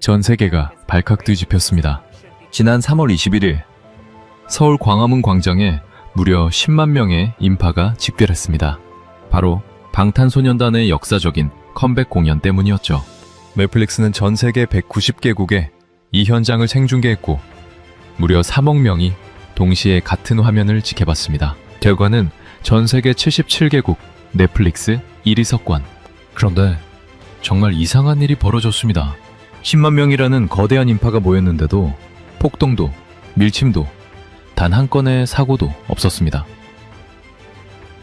전 세계가 발칵 뒤집혔습니다. 지난 3월 21일 서울 광화문 광장에 무려 10만 명의 인파가 집결했습니다. 바로 방탄소년단의 역사적인 컴백 공연 때문이었죠. 넷플릭스는 전 세계 190개국에 이 현장을 생중계했고 무려 3억 명이 동시에 같은 화면을 지켜봤습니다. 결과는 전 세계 77개국 넷플릭스 1위 석권. 그런데 정말 이상한 일이 벌어졌습니다. 10만 명이라는 거대한 인파가 모였는데도 폭동도 밀침도 단 한 건의 사고도 없었습니다.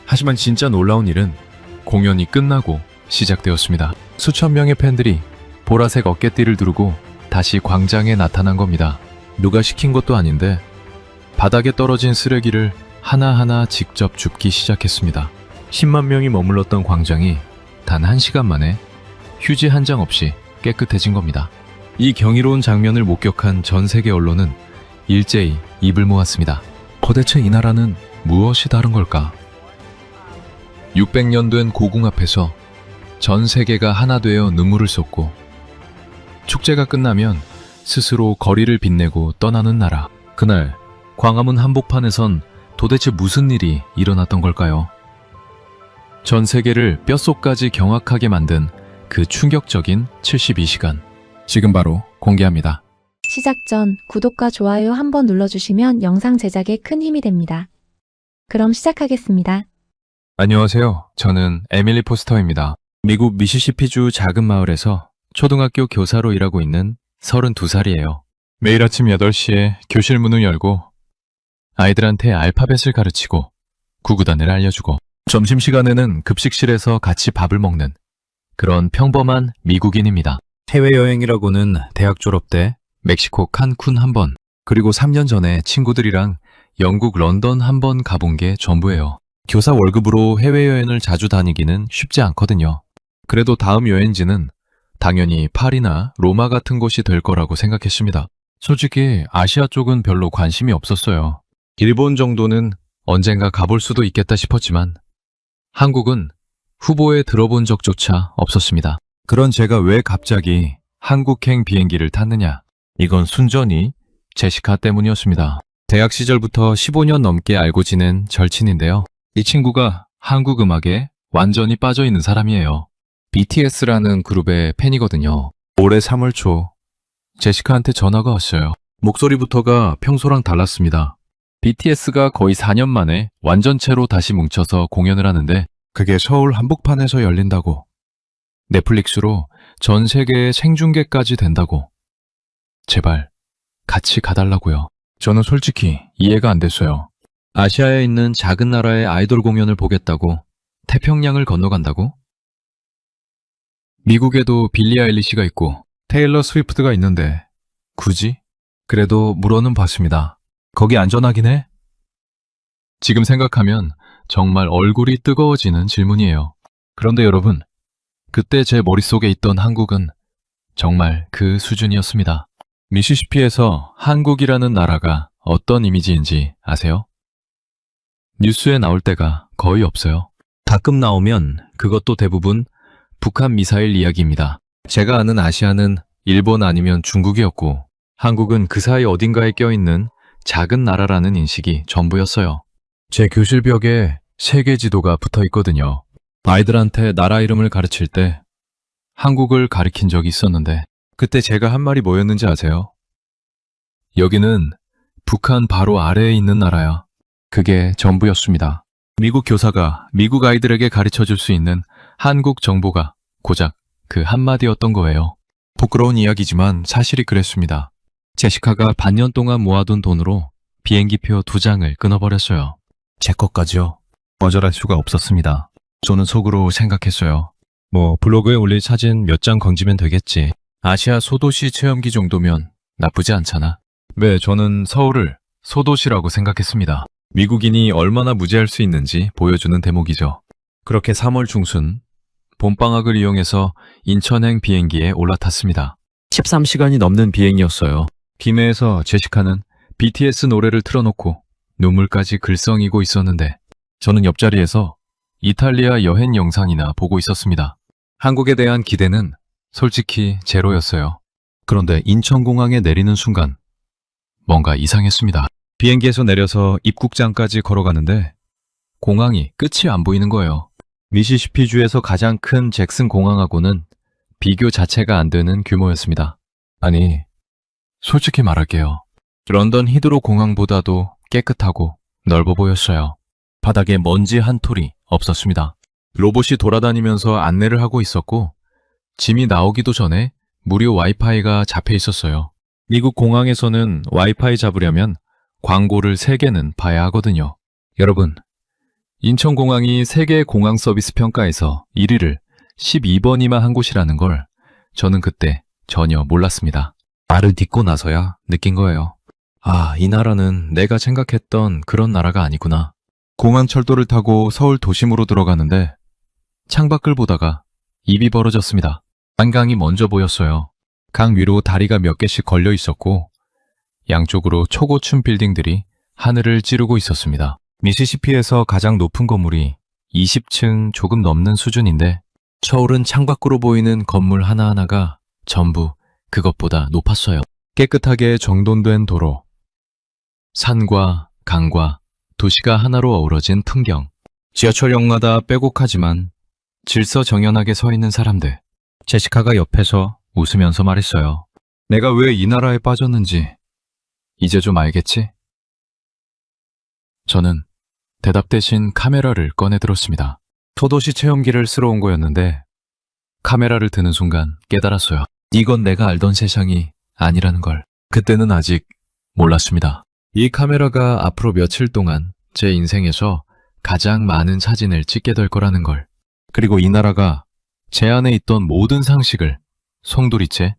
하지만 진짜 놀라운 일은 공연이 끝나고 시작되었습니다. 수천 명의 팬들이 보라색 어깨띠를 두르고 다시 광장에 나타난 겁니다. 누가 시킨 것도 아닌데 바닥에 떨어진 쓰레기를 하나하나 직접 줍기 시작했습니다. 10만 명이 머물렀던 광장이 단 1시간 만에 휴지 한 장 없이 깨끗해진 겁니다. 이 경이로운 장면을 목격한 전 세계 언론은 일제히 입을 모았습니다. 도대체 이 나라는 무엇이 다른 걸까? 600년 된 고궁 앞에서 전 세계가 하나 되어 눈물을 쏟고 축제가 끝나면 스스로 거리를 빛내고 떠나는 나라. 그날 광화문 한복판에선 도대체 무슨 일이 일어났던 걸까요? 전 세계를 뼛속까지 경악하게 만든 그 충격적인 72시간. 지금 바로 공개합니다. 시작 전 구독과 좋아요 한번 눌러주시면 영상 제작에 큰 힘이 됩니다. 그럼 시작하겠습니다. 안녕하세요. 저는 에밀리 포스터입니다. 미국 미시시피주 작은 마을에서 초등학교 교사로 일하고 있는 32살이에요. 매일 아침 8시에 교실 문을 열고 아이들한테 알파벳을 가르치고 구구단을 알려주고 점심시간에는 급식실에서 같이 밥을 먹는 그런 평범한 미국인입니다. 해외여행이라고는 대학 졸업 때 멕시코 칸쿤 한 번, 그리고 3년 전에 친구들이랑 영국 런던 한 번 가본 게 전부예요. 교사 월급으로 해외여행을 자주 다니기는 쉽지 않거든요. 그래도 다음 여행지는 당연히 파리나 로마 같은 곳이 될 거라고 생각했습니다. 솔직히 아시아 쪽은 별로 관심이 없었어요. 일본 정도는 언젠가 가볼 수도 있겠다 싶었지만 한국은 후보에 들어본 적조차 없었습니다. 그런 제가 왜 갑자기 한국행 비행기를 탔느냐? 이건 순전히 제시카 때문이었습니다. 대학 시절부터 15년 넘게 알고 지낸 절친인데요. 이 친구가 한국 음악에 완전히 빠져 있는 사람이에요. BTS라는 그룹의 팬이거든요. 올해 3월 초 제시카한테 전화가 왔어요. 목소리부터가 평소랑 달랐습니다. BTS가 거의 4년 만에 완전체로 다시 뭉쳐서 공연을 하는데 그게 서울 한복판에서 열린다고. 넷플릭스로 전 세계에 생중계까지 된다고. 제발 같이 가달라고요. 저는 솔직히 이해가 안 됐어요. 아시아에 있는 작은 나라의 아이돌 공연을 보겠다고 태평양을 건너간다고? 미국에도 빌리 아일리시가 있고 테일러 스위프트가 있는데 굳이? 그래도 물어는 봤습니다. 거기 안전하긴 해? 지금 생각하면 정말 얼굴이 뜨거워지는 질문이에요. 그런데 여러분, 그때 제 머릿속에 있던 한국은 정말 그 수준이었습니다. 미시시피에서 한국이라는 나라가 어떤 이미지인지 아세요? 뉴스에 나올 때가 거의 없어요. 가끔 나오면 그것도 대부분 북한 미사일 이야기입니다. 제가 아는 아시아는 일본 아니면 중국이었고 한국은 그 사이 어딘가에 껴있는 작은 나라라는 인식이 전부였어요. 제 교실 벽에 세계 지도가 붙어 있거든요. 아이들한테 나라 이름을 가르칠 때 한국을 가리킨 적이 있었는데 그때 제가 한 말이 뭐였는지 아세요? 여기는 북한 바로 아래에 있는 나라야. 그게 전부였습니다. 미국 교사가 미국 아이들에게 가르쳐줄 수 있는 한국 정보가 고작 그 한마디였던 거예요. 부끄러운 이야기지만 사실이 그랬습니다. 제시카가 반년 동안 모아둔 돈으로 비행기표 2장을 끊어버렸어요. 제 것까지요. 거절할 수가 없었습니다. 저는 속으로 생각했어요. 블로그에 올릴 사진 몇 장 건지면 되겠지. 아시아 소도시 체험기 정도면 나쁘지 않잖아. 네, 저는 서울을 소도시라고 생각했습니다. 미국인이 얼마나 무지할 수 있는지 보여주는 대목이죠. 그렇게 3월 중순 봄방학을 이용해서 인천행 비행기에 올라탔습니다. 13시간이 넘는 비행이었어요. 기내에서 제시카는 BTS 노래를 틀어놓고 눈물까지 글썽이고 있었는데 저는 옆자리에서 이탈리아 여행 영상이나 보고 있었습니다. 한국에 대한 기대는 솔직히 제로였어요. 그런데 인천공항에 내리는 순간 뭔가 이상했습니다. 비행기에서 내려서 입국장까지 걸어가는데 공항이 끝이 안 보이는 거예요. 미시시피주에서 가장 큰 잭슨 공항하고는 비교 자체가 안 되는 규모였습니다. 아니, 솔직히 말할게요. 런던 히드로 공항보다도 깨끗하고 넓어 보였어요. 바닥에 먼지 한 톨이 없었습니다. 로봇이 돌아다니면서 안내를 하고 있었고 짐이 나오기도 전에 무료 와이파이가 잡혀 있었어요. 미국 공항에서는 와이파이 잡으려면 광고를 3개는 봐야 하거든요. 여러분, 인천공항이 세계 공항 서비스 평가에서 1위를 12번이나 한 곳이라는 걸 저는 그때 전혀 몰랐습니다. 말을 듣고 나서야 느낀 거예요. 아, 이 나라는 내가 생각했던 그런 나라가 아니구나. 공항 철도를 타고 서울 도심으로 들어가는데 창밖을 보다가 입이 벌어졌습니다. 한강이 먼저 보였어요. 강 위로 다리가 몇 개씩 걸려 있었고 양쪽으로 초고층 빌딩들이 하늘을 찌르고 있었습니다. 미시시피에서 가장 높은 건물이 20층 조금 넘는 수준인데 서울은 창밖으로 보이는 건물 하나하나가 전부 그것보다 높았어요. 깨끗하게 정돈된 도로, 산과 강과 도시가 하나로 어우러진 풍경, 지하철역마다 빼곡하지만 질서정연하게 서 있는 사람들. 제시카가 옆에서 웃으면서 말했어요. 내가 왜 이 나라에 빠졌는지 이제 좀 알겠지? 저는 대답 대신 카메라를 꺼내 들었습니다. 소도시 체험기를 쓰러 온 거였는데 카메라를 드는 순간 깨달았어요. 이건 내가 알던 세상이 아니라는 걸. 그때는 아직 몰랐습니다. 이 카메라가 앞으로 며칠 동안 제 인생에서 가장 많은 사진을 찍게 될 거라는 걸. 그리고 이 나라가 제 안에 있던 모든 상식을 송두리째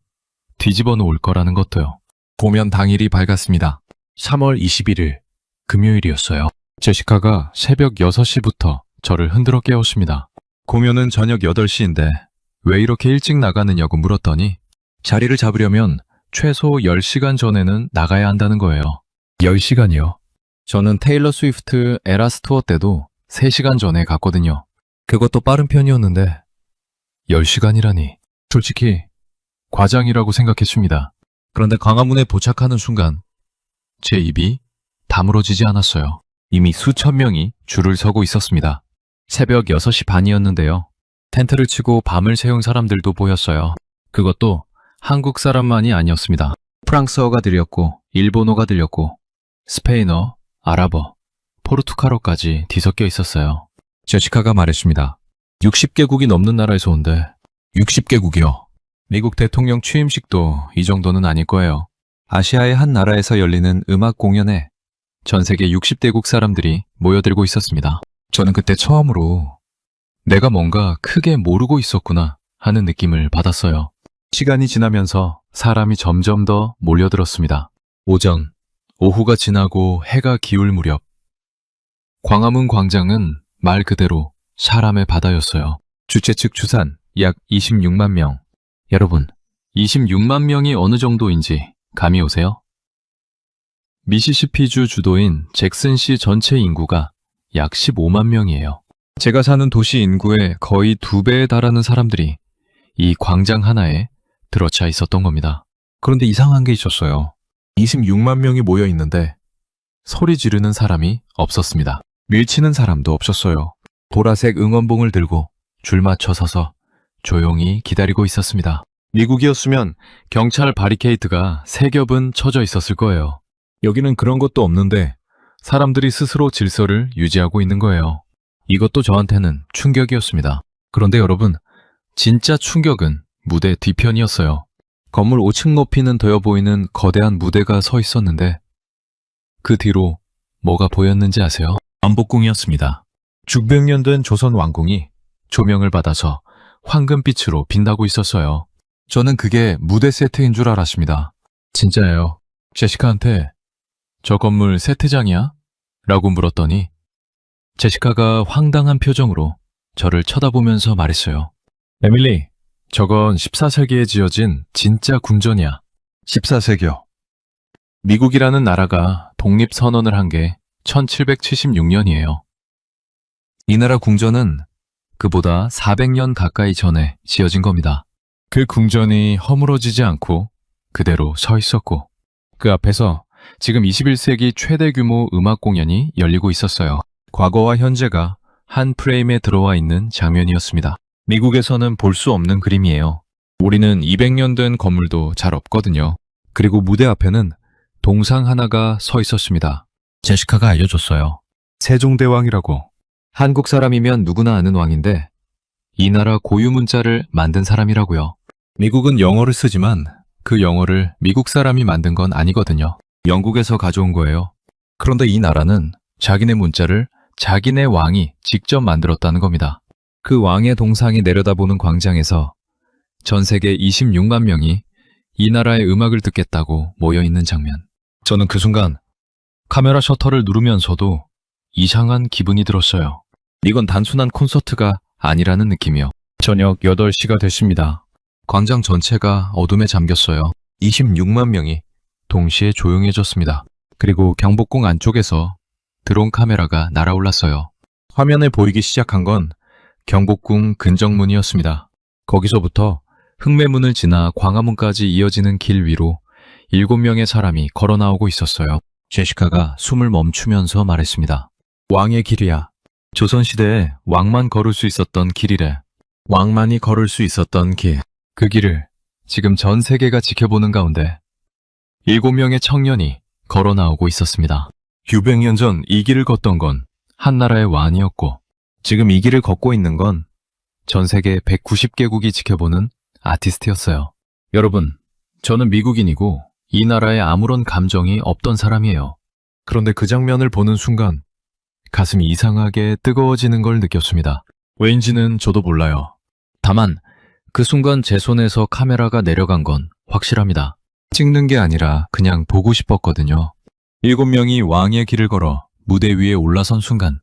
뒤집어 놓을 거라는 것도요. 공연 당일이 밝았습니다. 3월 21일 금요일이었어요. 제시카가 새벽 6시부터 저를 흔들어 깨웠습니다. 공연은 저녁 8시인데 왜 이렇게 일찍 나가느냐고 물었더니 자리를 잡으려면 최소 10시간 전에는 나가야 한다는 거예요. 10시간이요? 저는 테일러 스위프트 에라스 투어 때도 3시간 전에 갔거든요. 그것도 빠른 편이었는데 10시간이라니 솔직히 과장이라고 생각했습니다. 그런데 광화문에 도착하는 순간 제 입이 다물어지지 않았어요. 이미 수천 명이 줄을 서고 있었습니다. 새벽 6시 반이었는데요. 텐트를 치고 밤을 새운 사람들도 보였어요. 그것도 한국 사람만이 아니었습니다. 프랑스어가 들렸고 일본어가 들렸고 스페인어, 아랍어, 포르투갈어까지 뒤섞여 있었어요. 제시카가 말했습니다. 60개국이 넘는 나라에서 온대. 60개국이요. 미국 대통령 취임식도 이 정도는 아닐 거예요. 아시아의 한 나라에서 열리는 음악 공연에 전 세계 60대국 사람들이 모여들고 있었습니다. 저는 그때 처음으로 내가 뭔가 크게 모르고 있었구나 하는 느낌을 받았어요. 시간이 지나면서 사람이 점점 더 몰려들었습니다. 오전, 오후가 지나고 해가 기울 무렵 광화문 광장은 말 그대로 사람의 바다였어요. 주최 측 추산 약 26만 명. 여러분, 26만 명이 어느 정도인지 감이 오세요? 미시시피주 주도인 잭슨시 전체 인구가 약 15만 명이에요. 제가 사는 도시 인구의 거의 2배에 달하는 사람들이 이 광장 하나에 들어차 있었던 겁니다. 그런데 이상한 게 있었어요. 26만 명이 모여 있는데 소리 지르는 사람이 없었습니다. 밀치는 사람도 없었어요. 보라색 응원봉을 들고 줄 맞춰 서서 조용히 기다리고 있었습니다. 미국이었으면 경찰 바리케이트가 3겹은 쳐져 있었을 거예요. 여기는 그런 것도 없는데 사람들이 스스로 질서를 유지하고 있는 거예요. 이것도 저한테는 충격이었습니다. 그런데 여러분, 진짜 충격은 무대 뒤편이었어요. 건물 5층 높이는 되어 보이는 거대한 무대가 서 있었는데 그 뒤로 뭐가 보였는지 아세요? 안복궁이었습니다. 중백년 된 조선 왕궁이 조명을 받아서 황금빛으로 빛나고 있었어요. 저는 그게 무대 세트인 줄 알았습니다. 진짜예요. 제시카한테 저 건물 세트장이야? 라고 물었더니 제시카가 황당한 표정으로 저를 쳐다보면서 말했어요. 에밀리, 저건 14세기에 지어진 진짜 궁전이야. 14세기요? 미국이라는 나라가 독립선언을 한 게 1776년이에요. 이 나라 궁전은 그보다 400년 가까이 전에 지어진 겁니다. 그 궁전이 허물어지지 않고 그대로 서 있었고, 그 앞에서 지금 21세기 최대 규모 음악 공연이 열리고 있었어요. 과거와 현재가 한 프레임에 들어와 있는 장면이었습니다. 미국에서는 볼 수 없는 그림이에요. 우리는 200년 된 건물도 잘 없거든요. 그리고 무대 앞에는 동상 하나가 서 있었습니다. 제시카가 알려줬어요. 세종대왕이라고. 한국 사람이면 누구나 아는 왕인데 이 나라 고유 문자를 만든 사람이라고요. 미국은 영어를 쓰지만 그 영어를 미국 사람이 만든 건 아니거든요. 영국에서 가져온 거예요. 그런데 이 나라는 자기네 문자를 자기네 왕이 직접 만들었다는 겁니다. 그 왕의 동상이 내려다보는 광장에서 전 세계 26만 명이 이 나라의 음악을 듣겠다고 모여있는 장면. 저는 그 순간 카메라 셔터를 누르면서도 이상한 기분이 들었어요. 이건 단순한 콘서트가 아니라는 느낌이요. 저녁 8시가 됐습니다. 광장 전체가 어둠에 잠겼어요. 26만 명이 동시에 조용해졌습니다. 그리고 경복궁 안쪽에서 드론 카메라가 날아올랐어요. 화면에 보이기 시작한 건 경복궁 근정문이었습니다. 거기서부터 흑매문을 지나 광화문까지 이어지는 길 위로 7명의 사람이 걸어 나오고 있었어요. 제시카가 숨을 멈추면서 말했습니다. 왕의 길이야. 조선시대에 왕만 걸을 수 있었던 길이래. 왕만이 걸을 수 있었던 길. 그 길을 지금 전 세계가 지켜보는 가운데 7명의 청년이 걸어 나오고 있었습니다. 600년 전 이 길을 걷던 건 한나라의 왕이었고 지금 이 길을 걷고 있는 건 전 세계 190개국이 지켜보는 아티스트였어요. 여러분, 저는 미국인이고 이 나라에 아무런 감정이 없던 사람이에요. 그런데 그 장면을 보는 순간 가슴이 이상하게 뜨거워지는 걸 느꼈습니다. 왜인지는 저도 몰라요. 다만 그 순간 제 손에서 카메라가 내려간 건 확실합니다. 찍는 게 아니라 그냥 보고 싶었거든요. 7명이 왕의 길을 걸어 무대 위에 올라선 순간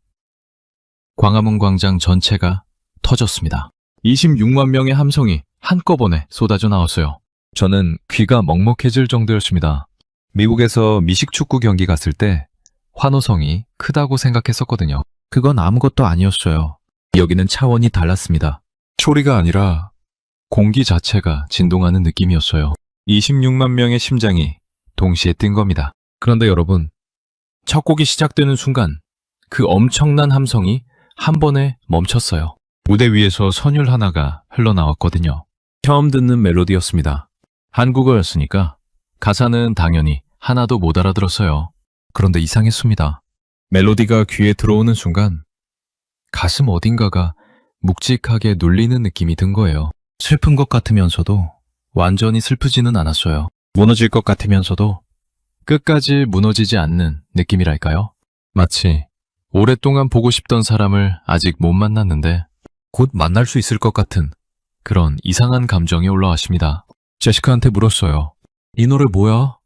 광화문 광장 전체가 터졌습니다. 26만 명의 함성이 한꺼번에 쏟아져 나왔어요. 저는 귀가 먹먹해질 정도였습니다. 미국에서 미식축구 경기 갔을 때 환호성이 크다고 생각했었거든요. 그건 아무것도 아니었어요. 여기는 차원이 달랐습니다. 소리가 아니라 공기 자체가 진동하는 느낌이었어요. 26만 명의 심장이 동시에 뛴 겁니다. 그런데 여러분, 첫 곡이 시작되는 순간 그 엄청난 함성이 한 번에 멈췄어요. 무대 위에서 선율 하나가 흘러나왔거든요. 처음 듣는 멜로디였습니다. 한국어였으니까 가사는 당연히 하나도 못 알아들었어요. 그런데 이상했습니다. 멜로디가 귀에 들어오는 순간 가슴 어딘가가 묵직하게 눌리는 느낌이 든 거예요. 슬픈 것 같으면서도 완전히 슬프지는 않았어요. 무너질 것 같으면서도 끝까지 무너지지 않는 느낌이랄까요? 마치 오랫동안 보고 싶던 사람을 아직 못 만났는데 곧 만날 수 있을 것 같은 그런 이상한 감정이 올라왔습니다. 제시카한테 물었어요. 이 노래 뭐야?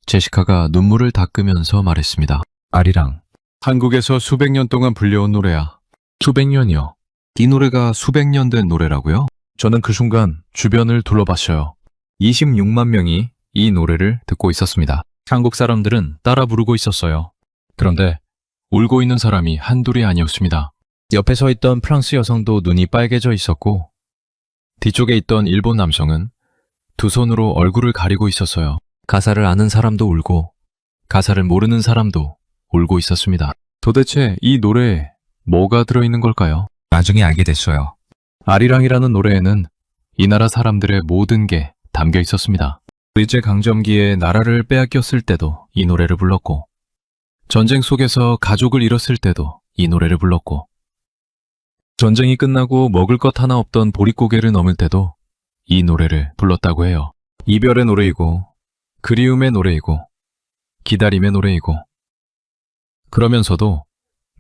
제시카가 눈물을 닦으면서 말했습니다. 아리랑. 한국에서 수백 년 동안 불려온 노래야. 수백 년이요. 이 노래가 수백 년 된 노래라고요? 저는 그 순간 주변을 둘러봤어요. 26만 명이 이 노래를 듣고 있었습니다. 한국 사람들은 따라 부르고 있었어요. 그런데 울고 있는 사람이 한둘이 아니었습니다. 옆에 서 있던 프랑스 여성도 눈이 빨개져 있었고 뒤쪽에 있던 일본 남성은 두 손으로 얼굴을 가리고 있었어요. 가사를 아는 사람도 울고 가사를 모르는 사람도 울고 있었습니다. 도대체 이 노래에 뭐가 들어있는 걸까요? 나중에 알게 됐어요. 아리랑이라는 노래에는 이 나라 사람들의 모든 게 담겨 있었습니다. 일제강점기에 나라를 빼앗겼을 때도 이 노래를 불렀고 전쟁 속에서 가족을 잃었을 때도 이 노래를 불렀고 전쟁이 끝나고 먹을 것 하나 없던 보릿고개를 넘을 때도 이 노래를 불렀다고 해요. 이별의 노래이고 그리움의 노래이고 기다림의 노래이고 그러면서도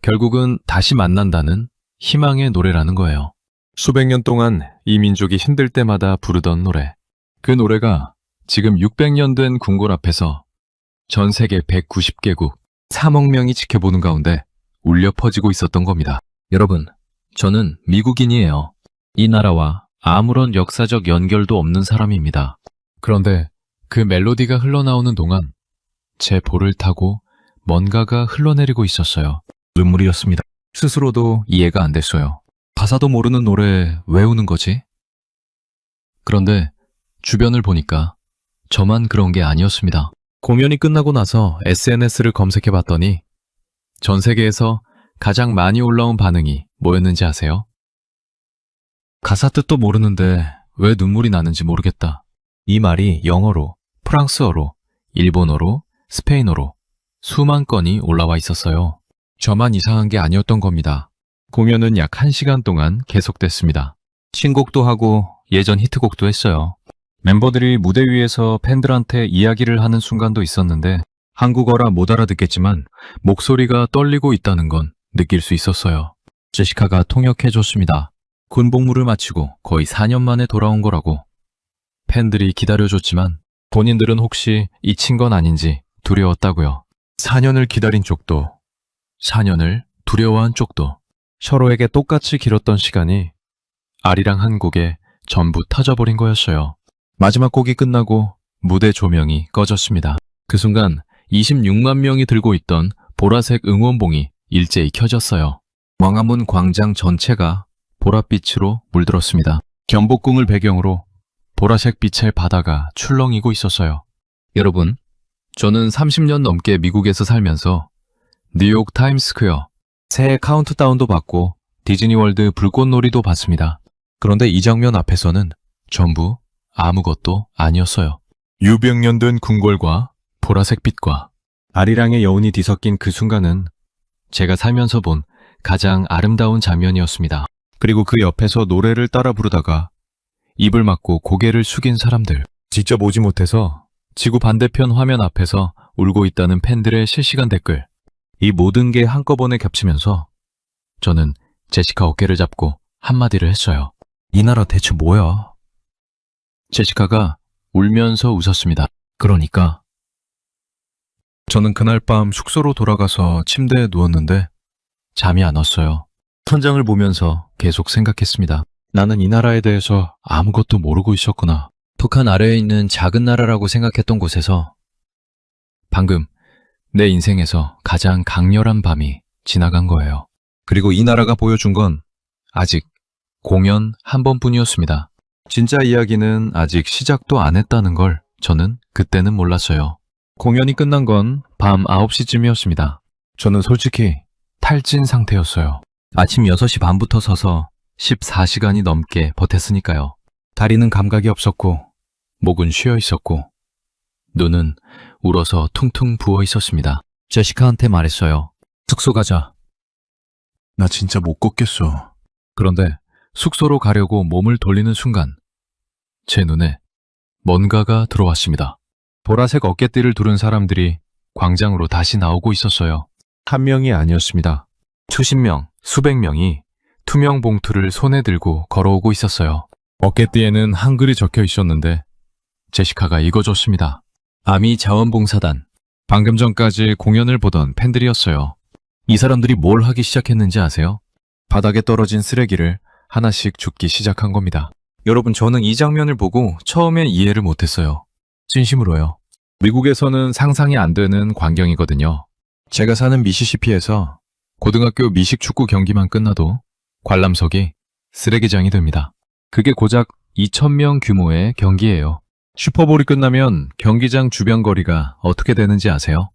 결국은 다시 만난다는 희망의 노래라는 거예요. 수백 년 동안 이 민족이 힘들 때마다 부르던 노래. 그 노래가 지금 600년 된 궁궐 앞에서 전 세계 190개국 3억 명이 지켜보는 가운데 울려 퍼지고 있었던 겁니다. 여러분, 저는 미국인이에요. 이 나라와 아무런 역사적 연결도 없는 사람입니다. 그런데 그 멜로디가 흘러나오는 동안 제 볼을 타고 뭔가가 흘러내리고 있었어요. 눈물이었습니다. 스스로도 이해가 안 됐어요. 가사도 모르는 노래에 왜 우는 거지? 그런데 주변을 보니까 저만 그런 게 아니었습니다. 공연이 끝나고 나서 SNS를 검색해 봤더니 전 세계에서 가장 많이 올라온 반응이 뭐였는지 아세요? 가사 뜻도 모르는데 왜 눈물이 나는지 모르겠다. 이 말이 영어로, 프랑스어로, 일본어로, 스페인어로 수만 건이 올라와 있었어요. 저만 이상한 게 아니었던 겁니다. 공연은 약 1시간 동안 계속됐습니다. 신곡도 하고 예전 히트곡도 했어요. 멤버들이 무대 위에서 팬들한테 이야기를 하는 순간도 있었는데 한국어라 못 알아듣겠지만 목소리가 떨리고 있다는 건 느낄 수 있었어요. 제시카가 통역해줬습니다. 군 복무를 마치고 거의 4년 만에 돌아온 거라고. 팬들이 기다려줬지만 본인들은 혹시 잊힌 건 아닌지 두려웠다고요. 4년을 기다린 쪽도 4년을 두려워한 쪽도 서로에게 똑같이 길었던 시간이 아리랑 한 곡에 전부 터져버린 거였어요. 마지막 곡이 끝나고 무대 조명이 꺼졌습니다. 그 순간 26만 명이 들고 있던 보라색 응원봉이 일제히 켜졌어요. 광화문 광장 전체가 보랏빛으로 물들었습니다. 경복궁을 배경으로 보라색 빛의 바다가 출렁이고 있었어요. 여러분, 저는 30년 넘게 미국에서 살면서 뉴욕 타임스퀘어 새해 카운트다운도 봤고 디즈니월드 불꽃놀이도 봤습니다. 그런데 이 장면 앞에서는 전부 아무것도 아니었어요. 유병년 된 궁궐과 보라색 빛과 아리랑의 여운이 뒤섞인 그 순간은 제가 살면서 본 가장 아름다운 장면이었습니다. 그리고 그 옆에서 노래를 따라 부르다가 입을 막고 고개를 숙인 사람들, 직접 오지 못해서 지구 반대편 화면 앞에서 울고 있다는 팬들의 실시간 댓글, 이 모든 게 한꺼번에 겹치면서 저는 제시카 어깨를 잡고 한마디를 했어요. 이 나라 대체 뭐야? 제시카가 울면서 웃었습니다. 그러니까 저는 그날 밤 숙소로 돌아가서 침대에 누웠는데 잠이 안 왔어요. 천장을 보면서 계속 생각했습니다. 나는 이 나라에 대해서 아무것도 모르고 있었구나. 북한 아래에 있는 작은 나라라고 생각했던 곳에서 방금 내 인생에서 가장 강렬한 밤이 지나간 거예요. 그리고 이 나라가 보여준 건 아직 공연 한 번뿐이었습니다. 진짜 이야기는 아직 시작도 안 했다는 걸 저는 그때는 몰랐어요. 공연이 끝난 건 밤 9시쯤이었습니다. 저는 솔직히 탈진 상태였어요. 아침 6시 반부터 서서 14시간이 넘게 버텼으니까요. 다리는 감각이 없었고, 목은 쉬어 있었고, 눈은 울어서 퉁퉁 부어 있었습니다. 제시카한테 말했어요. 숙소 가자. 나 진짜 못 걷겠어. 그런데 숙소로 가려고 몸을 돌리는 순간 제 눈에 뭔가가 들어왔습니다. 보라색 어깨띠를 두른 사람들이 광장으로 다시 나오고 있었어요. 한 명이 아니었습니다. 수십 명, 수백 명이 투명 봉투를 손에 들고 걸어오고 있었어요. 어깨띠에는 한글이 적혀 있었는데 제시카가 읽어줬습니다. 아미 자원봉사단. 방금 전까지 공연을 보던 팬들이었어요. 이 사람들이 뭘 하기 시작했는지 아세요? 바닥에 떨어진 쓰레기를 하나씩 줍기 시작한 겁니다. 여러분, 저는 이 장면을 보고 처음엔 이해를 못했어요. 진심으로요. 미국에서는 상상이 안 되는 광경이거든요. 제가 사는 미시시피에서 고등학교 미식 축구 경기만 끝나도 관람석이 쓰레기장이 됩니다. 그게 고작 2,000명 규모의 경기예요. 슈퍼볼이 끝나면 경기장 주변 거리가 어떻게 되는지 아세요?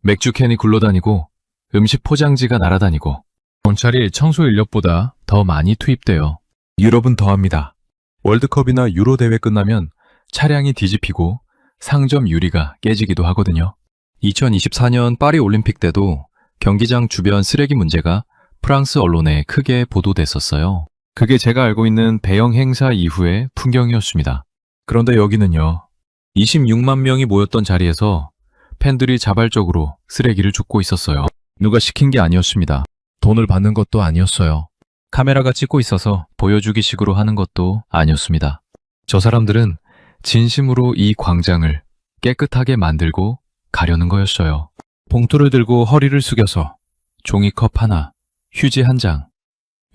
맥주 캔이 굴러다니고 음식 포장지가 날아다니고 경찰이 청소 인력보다 더 많이 투입돼요. 유럽은 더합니다. 월드컵이나 유로 대회 끝나면 차량이 뒤집히고 상점 유리가 깨지기도 하거든요. 2024년 파리 올림픽 때도 경기장 주변 쓰레기 문제가 프랑스 언론에 크게 보도됐었어요. 그게 제가 알고 있는 배영 행사 이후의 풍경이었습니다. 그런데 여기는요. 26만 명이 모였던 자리에서 팬들이 자발적으로 쓰레기를 줍고 있었어요. 누가 시킨 게 아니었습니다. 돈을 받는 것도 아니었어요. 카메라가 찍고 있어서 보여주기식으로 하는 것도 아니었습니다. 저 사람들은 진심으로 이 광장을 깨끗하게 만들고 가려는 거였어요. 봉투를 들고 허리를 숙여서 종이컵 하나, 휴지 한 장,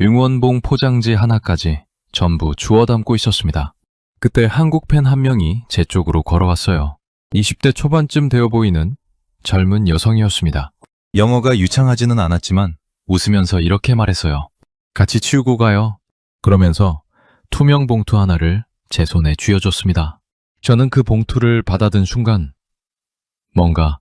응원봉 포장지 하나까지 전부 주워 담고 있었습니다. 그때 한국 팬 한 명이 제 쪽으로 걸어왔어요. 20대 초반쯤 되어 보이는 젊은 여성이었습니다. 영어가 유창하지는 않았지만 웃으면서 이렇게 말했어요. 같이 치우고 가요. 그러면서 투명 봉투 하나를 제 손에 쥐어줬습니다. 저는 그 봉투를 받아든 순간 뭔가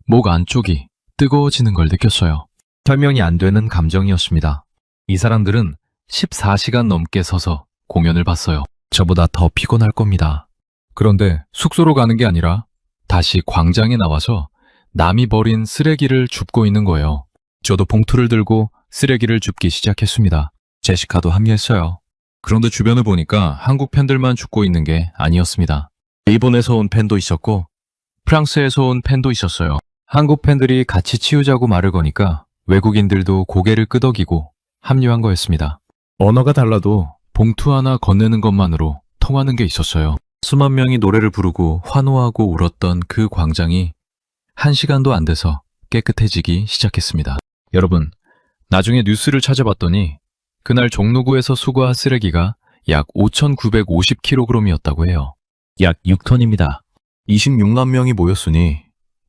목 안쪽이 뜨거워지는 걸 느꼈어요. 설명이 안 되는 감정이었습니다. 이 사람들은 14시간 넘게 서서 공연을 봤어요. 저보다 더 피곤할 겁니다. 그런데 숙소로 가는 게 아니라 다시 광장에 나와서 남이 버린 쓰레기를 줍고 있는 거예요. 저도 봉투를 들고 쓰레기를 줍기 시작했습니다. 제시카도 합류했어요. 그런데 주변을 보니까 한국 팬들만 줍고 있는 게 아니었습니다. 일본에서 온 팬도 있었고 프랑스에서 온 팬도 있었어요. 한국 팬들이 같이 치우자고 말을 거니까 외국인들도 고개를 끄덕이고 합류한 거였습니다. 언어가 달라도 봉투 하나 건네는 것만으로 통하는 게 있었어요. 수만 명이 노래를 부르고 환호하고 울었던 그 광장이 1시간도 안 돼서 깨끗해지기 시작했습니다. 여러분, 나중에 뉴스를 찾아봤더니 그날 종로구에서 수거한 쓰레기가 약 5,950kg이었다고 해요. 약 6톤입니다. 26만 명이 모였으니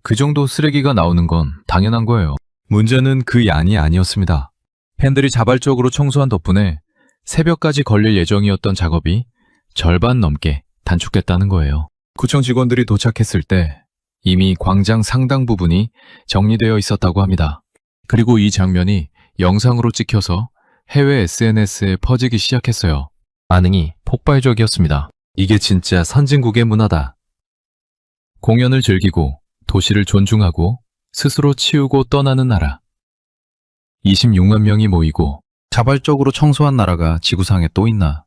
그 정도 쓰레기가 나오는 건 당연한 거예요. 문제는 그 양이 아니었습니다. 팬들이 자발적으로 청소한 덕분에 새벽까지 걸릴 예정이었던 작업이 절반 넘게 단축됐다는 거예요. 구청 직원들이 도착했을 때 이미 광장 상당 부분이 정리되어 있었다고 합니다. 그리고 이 장면이 영상으로 찍혀서 해외 SNS에 퍼지기 시작했어요. 반응이 폭발적이었습니다. 이게 진짜 선진국의 문화다. 공연을 즐기고 도시를 존중하고 스스로 치우고 떠나는 나라. 26만 명이 모이고 자발적으로 청소한 나라가 지구상에 또 있나.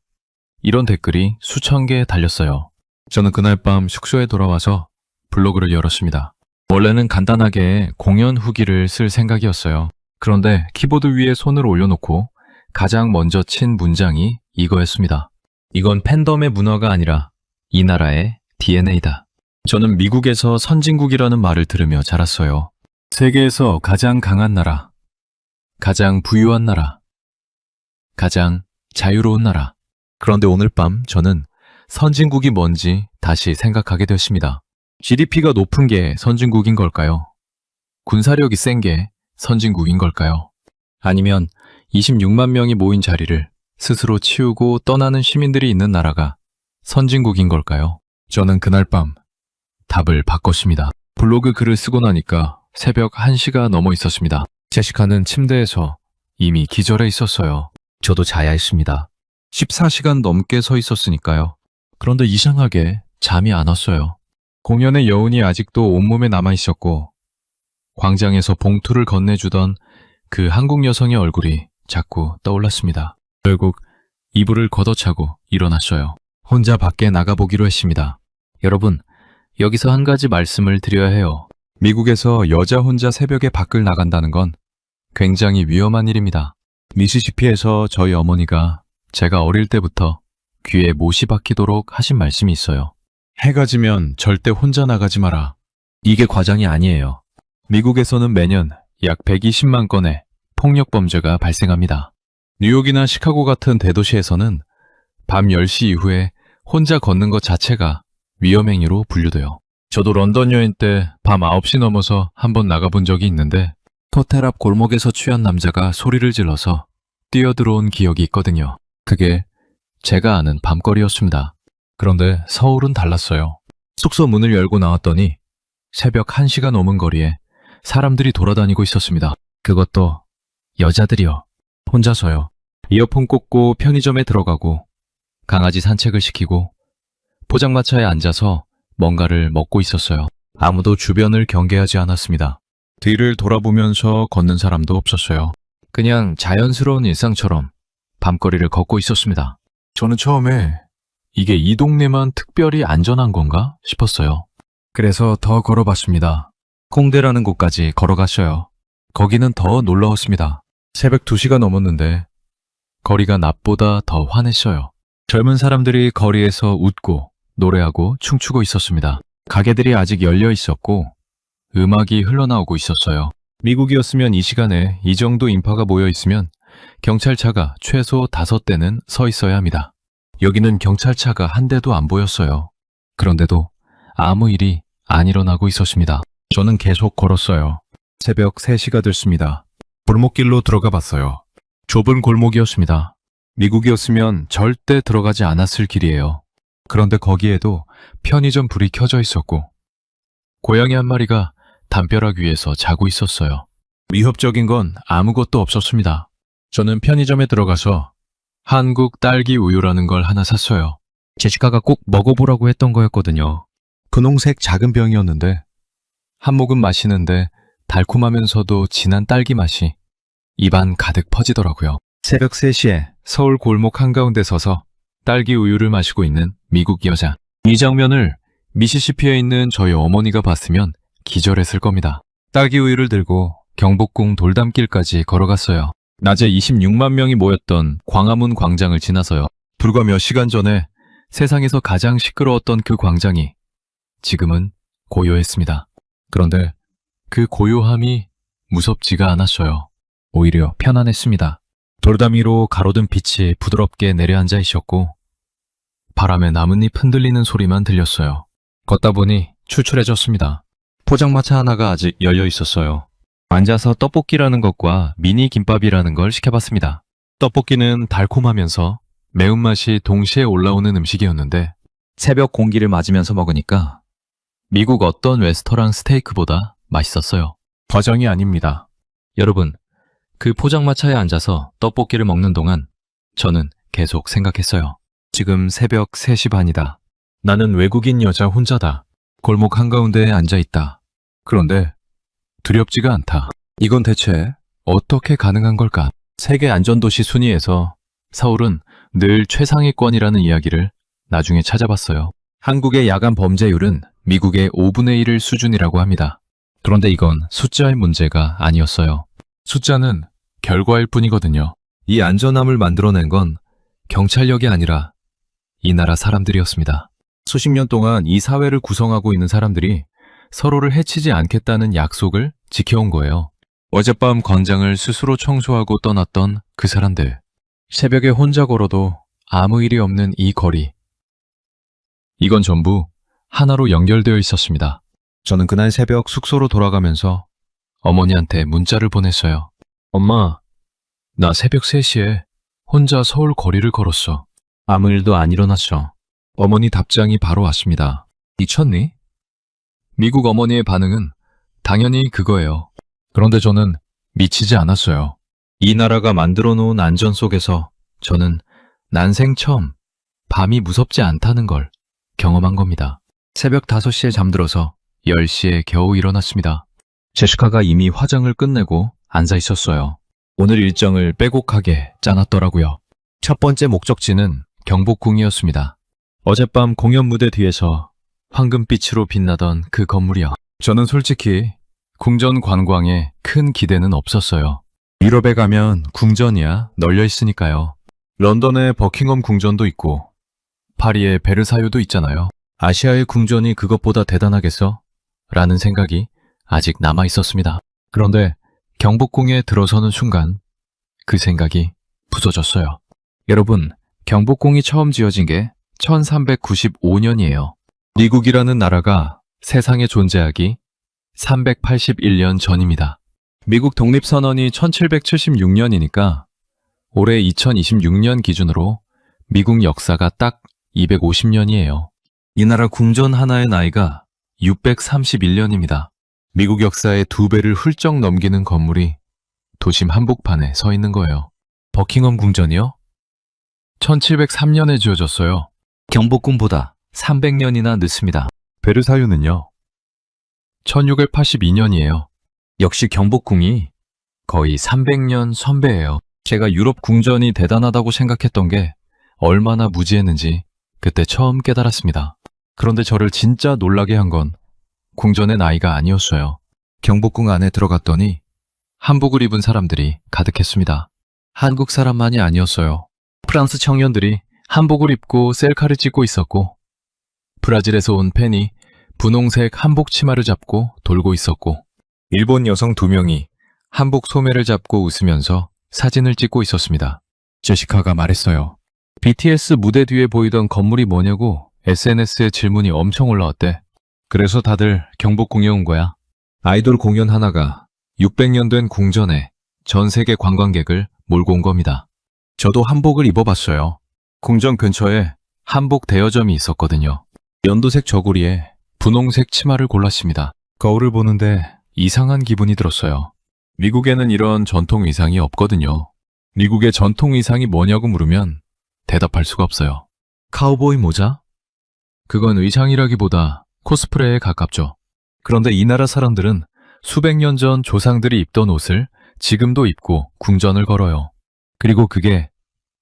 이런 댓글이 수천 개 달렸어요. 저는 그날 밤 숙소에 돌아와서 블로그를 열었습니다. 원래는 간단하게 공연 후기를 쓸 생각이었어요. 그런데 키보드 위에 손을 올려놓고 가장 먼저 친 문장이 이거였습니다. 이건 팬덤의 문화가 아니라 이 나라의 DNA다. 저는 미국에서 선진국이라는 말을 들으며 자랐어요. 세계에서 가장 강한 나라, 가장 부유한 나라, 가장 자유로운 나라. 그런데 오늘 밤 저는 선진국이 뭔지 다시 생각하게 됐습니다. GDP가 높은 게 선진국인 걸까요? 군사력이 센 게 선진국인 걸까요? 아니면 26만 명이 모인 자리를 스스로 치우고 떠나는 시민들이 있는 나라가 선진국인 걸까요? 저는 그날 밤 답을 바꿨습니다. 블로그 글을 쓰고 나니까 새벽 1시가 넘어 있었습니다. 제시카는 침대에서 이미 기절해 있었어요. 저도 자야 했습니다. 14시간 넘게 서 있었으니까요. 그런데 이상하게 잠이 안 왔어요. 공연의 여운이 아직도 온몸에 남아 있었고 광장에서 봉투를 건네주던 그 한국 여성의 얼굴이 자꾸 떠올랐습니다. 결국 이불을 걷어차고 일어났어요. 혼자 밖에 나가보기로 했습니다. 여러분, 여기서 한 가지 말씀을 드려야 해요. 미국에서 여자 혼자 새벽에 밖을 나간다는 건 굉장히 위험한 일입니다. 미시시피에서 저희 어머니가 제가 어릴 때부터 귀에 못이 박히도록 하신 말씀이 있어요. 해가 지면 절대 혼자 나가지 마라. 이게 과장이 아니에요. 미국에서는 매년 약 120만 건의 폭력 범죄가 발생합니다. 뉴욕이나 시카고 같은 대도시에서는 밤 10시 이후에 혼자 걷는 것 자체가 위험행위로 분류돼요. 저도 런던 여행 때 밤 9시 넘어서 한번 나가본 적이 있는데 호텔 앞 골목에서 취한 남자가 소리를 질러서 뛰어들어온 기억이 있거든요. 그게 제가 아는 밤거리였습니다. 그런데 서울은 달랐어요. 숙소 문을 열고 나왔더니 새벽 1시가 넘은 거리에 사람들이 돌아다니고 있었습니다. 그것도 여자들이요. 혼자서요. 이어폰 꽂고 편의점에 들어가고 강아지 산책을 시키고 포장마차에 앉아서 뭔가를 먹고 있었어요. 아무도 주변을 경계하지 않았습니다. 뒤를 돌아보면서 걷는 사람도 없었어요. 그냥 자연스러운 일상처럼 밤거리를 걷고 있었습니다. 저는 처음에 이게 이 동네만 특별히 안전한 건가 싶었어요. 그래서 더 걸어봤습니다. 콩대라는 곳까지 걸어갔어요. 거기는 더 놀라웠습니다. 새벽 2시가 넘었는데 거리가 낮보다 더 환했어요. 젊은 사람들이 거리에서 웃고 노래하고 춤추고 있었습니다. 가게들이 아직 열려 있었고 음악이 흘러나오고 있었어요. 미국이었으면 이 시간에 이 정도 인파가 모여 있으면 경찰차가 최소 5대는 서 있어야 합니다. 여기는 경찰차가 한 대도 안 보였어요. 그런데도 아무 일이 안 일어나고 있었습니다. 저는 계속 걸었어요. 새벽 3시가 됐습니다. 골목길로 들어가 봤어요. 좁은 골목이었습니다. 미국이었으면 절대 들어가지 않았을 길이에요. 그런데 거기에도 편의점 불이 켜져 있었고 고양이 한 마리가 담벼락 위에서 자고 있었어요. 위협적인 건 아무것도 없었습니다. 저는 편의점에 들어가서 한국 딸기 우유라는 걸 하나 샀어요. 제시카가 꼭 먹어보라고 했던 거였거든요. 분홍색 작은 병이었는데 한 모금 마시는데 달콤하면서도 진한 딸기 맛이 입안 가득 퍼지더라고요. 새벽 3시에 서울 골목 한가운데 서서 딸기 우유를 마시고 있는 미국 여자. 이 장면을 미시시피에 있는 저희 어머니가 봤으면 기절했을 겁니다. 딸기 우유를 들고 경복궁 돌담길까지 걸어갔어요. 낮에 26만 명이 모였던 광화문 광장을 지나서요. 불과 몇 시간 전에 세상에서 가장 시끄러웠던 그 광장이 지금은 고요했습니다. 그런데 그 고요함이 무섭지가 않았어요. 오히려 편안했습니다. 돌담 위로 가로등 빛이 부드럽게 내려앉아 있었고 바람에 나뭇잎 흔들리는 소리만 들렸어요. 걷다 보니 출출해졌습니다. 포장마차 하나가 아직 열려 있었어요. 앉아서 떡볶이라는 것과 미니 김밥이라는 걸 시켜봤습니다. 떡볶이는 달콤하면서 매운맛이 동시에 올라오는 음식이었는데 새벽 공기를 맞으면서 먹으니까 미국 어떤 레스토랑 스테이크보다 맛있었어요. 과정이 아닙니다. 여러분, 그 포장마차에 앉아서 떡볶이를 먹는 동안 저는 계속 생각했어요. 지금 새벽 3시 반이다. 나는 외국인 여자 혼자다. 골목 한가운데에 앉아있다. 그런데 두렵지가 않다. 이건 대체 어떻게 가능한 걸까? 세계 안전도시 순위에서 서울은 늘 최상위권이라는 이야기를 나중에 찾아봤어요. 한국의 야간 범죄율은 미국의 5분의 1을 수준이라고 합니다. 그런데 이건 숫자의 문제가 아니었어요. 숫자는 결과일 뿐이거든요. 이 안전함을 만들어낸 건 경찰력이 아니라 이 나라 사람들이었습니다. 수십 년 동안 이 사회를 구성하고 있는 사람들이 서로를 해치지 않겠다는 약속을 지켜온 거예요. 어젯밤 광장을 스스로 청소하고 떠났던 그 사람들. 새벽에 혼자 걸어도 아무 일이 없는 이 거리. 이건 전부 하나로 연결되어 있었습니다. 저는 그날 새벽 숙소로 돌아가면서 어머니한테 문자를 보냈어요. 엄마, 나 새벽 3시에 혼자 서울 거리를 걸었어. 아무 일도 안 일어났어. 어머니 답장이 바로 왔습니다. 미쳤니? 미국 어머니의 반응은 당연히 그거예요. 그런데 저는 미치지 않았어요. 이 나라가 만들어 놓은 안전 속에서 저는 난생 처음 밤이 무섭지 않다는 걸 경험한 겁니다. 새벽 5시에 잠들어서 10시에 겨우 일어났습니다. 제시카가 이미 화장을 끝내고 앉아 있었어요. 오늘 일정을 빼곡하게 짜놨더라고요. 첫 번째 목적지는 경복궁이었습니다. 어젯밤 공연 무대 뒤에서 황금빛으로 빛나던 그 건물이요. 저는 솔직히 궁전 관광에 큰 기대는 없었어요. 유럽에 가면 궁전이야 널려 있으니까요. 런던에 버킹엄 궁전도 있고 파리에 베르사유도 있잖아요. 아시아의 궁전이 그것보다 대단하겠어? 라는 생각이 아직 남아 있었습니다. 그런데 경복궁에 들어서는 순간 그 생각이 부서졌어요. 여러분, 경복궁이 처음 지어진 게 1395년이에요. 미국이라는 나라가 세상에 존재하기 381년 전입니다. 미국 독립선언이 1776년이니까 올해 2026년 기준으로 미국 역사가 딱 250년이에요. 이 나라 궁전 하나의 나이가 631년입니다. 미국 역사의 2배를 훌쩍 넘기는 건물이 도심 한복판에 서 있는 거예요. 버킹엄 궁전이요? 1703년에 지어졌어요. 경복궁보다 300년이나 늦습니다. 베르사유는요? 1682년이에요. 역시 경복궁이 거의 300년 선배예요. 제가 유럽 궁전이 대단하다고 생각했던 게 얼마나 무지했는지 그때 처음 깨달았습니다. 그런데 저를 진짜 놀라게 한 건 궁전의 나이가 아니었어요. 경복궁 안에 들어갔더니 한복을 입은 사람들이 가득했습니다. 한국 사람만이 아니었어요. 프랑스 청년들이 한복을 입고 셀카를 찍고 있었고 브라질에서 온 팬이 분홍색 한복 치마를 잡고 돌고 있었고 일본 여성 2명이 한복 소매를 잡고 웃으면서 사진을 찍고 있었습니다. 제시카가 말했어요. BTS 무대 뒤에 보이던 건물이 뭐냐고 SNS에 질문이 엄청 올라왔대. 그래서 다들 경복궁에 온 거야. 아이돌 공연 하나가 600년 된 궁전에 전 세계 관광객을 몰고 온 겁니다. 저도 한복을 입어봤어요. 궁전 근처에 한복 대여점이 있었거든요. 연두색 저고리에 분홍색 치마를 골랐습니다. 거울을 보는데 이상한 기분이 들었어요. 미국에는 이런 전통 의상이 없거든요. 미국의 전통 의상이 뭐냐고 물으면 대답할 수가 없어요. 카우보이 모자? 그건 의상이라기보다 코스프레에 가깝죠. 그런데 이 나라 사람들은 수백 년 전 조상들이 입던 옷을 지금도 입고 궁전을 걸어요. 그리고 그게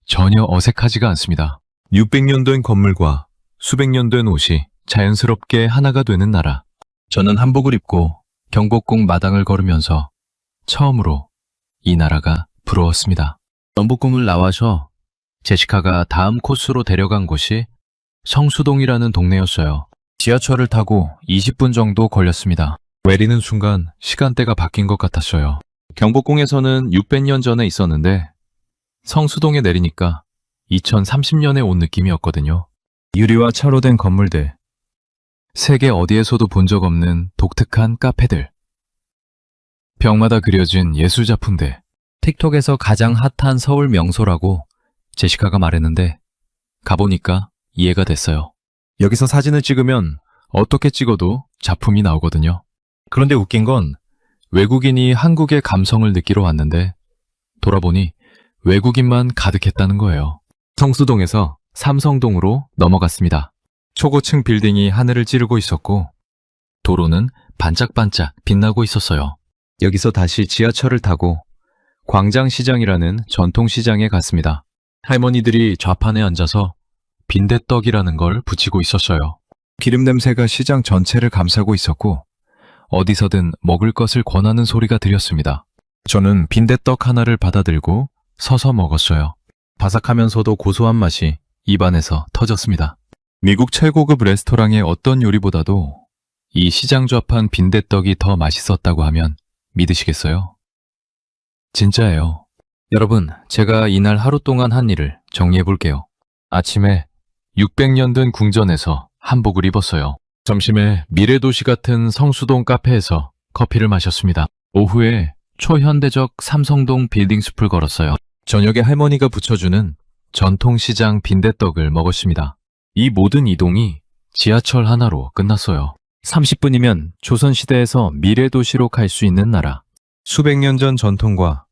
전혀 어색하지가 않습니다. 600년 된 건물과 수백 년 된 옷이 자연스럽게 하나가 되는 나라. 저는 한복을 입고 경복궁 마당을 걸으면서 처음으로 이 나라가 부러웠습니다. 경복궁을 나와서 제시카가 다음 코스로 데려간 곳이 성수동이라는 동네였어요. 지하철을 타고 20분 정도 걸렸습니다. 내리는 순간 시간대가 바뀐 것 같았어요. 경복궁에서는 600년 전에 있었는데 성수동에 내리니까 2030년에 온 느낌이었거든요. 유리와 차로 된 건물들, 세계 어디에서도 본 적 없는 독특한 카페들, 벽마다 그려진 예술작품들, 틱톡에서 가장 핫한 서울 명소라고 제시카가 말했는데 가보니까 이해가 됐어요. 여기서 사진을 찍으면 어떻게 찍어도 작품이 나오거든요. 그런데 웃긴 건 외국인이 한국의 감성을 느끼러 왔는데 돌아보니 외국인만 가득했다는 거예요. 성수동에서 삼성동으로 넘어갔습니다. 초고층 빌딩이 하늘을 찌르고 있었고 도로는 반짝반짝 빛나고 있었어요. 여기서 다시 지하철을 타고 광장시장이라는 전통시장에 갔습니다. 할머니들이 좌판에 앉아서 빈대떡이라는 걸 붙이고 있었어요. 기름 냄새가 시장 전체를 감싸고 있었고 어디서든 먹을 것을 권하는 소리가 들렸습니다. 저는 빈대떡 하나를 받아들고 서서 먹었어요. 바삭하면서도 고소한 맛이 입안에서 터졌습니다. 미국 최고급 레스토랑의 어떤 요리보다도 이 시장 좌판 빈대떡이 더 맛있었다고 하면 믿으시겠어요? 진짜예요. 여러분, 제가 이날 하루 동안 한 일을 정리해 볼게요. 아침에 600년 된 궁전에서 한복을 입었어요. 점심에 미래도시 같은 성수동 카페에서 커피를 마셨습니다. 오후에 초현대적 삼성동 빌딩숲을 걸었어요. 저녁에 할머니가 부쳐주는 전통시장 빈대떡을 먹었습니다. 이 모든 이동이 지하철 하나로 끝났어요. 30분이면 조선시대에서 미래도시로 갈 수 있는 나라. 수백 년 전 전통과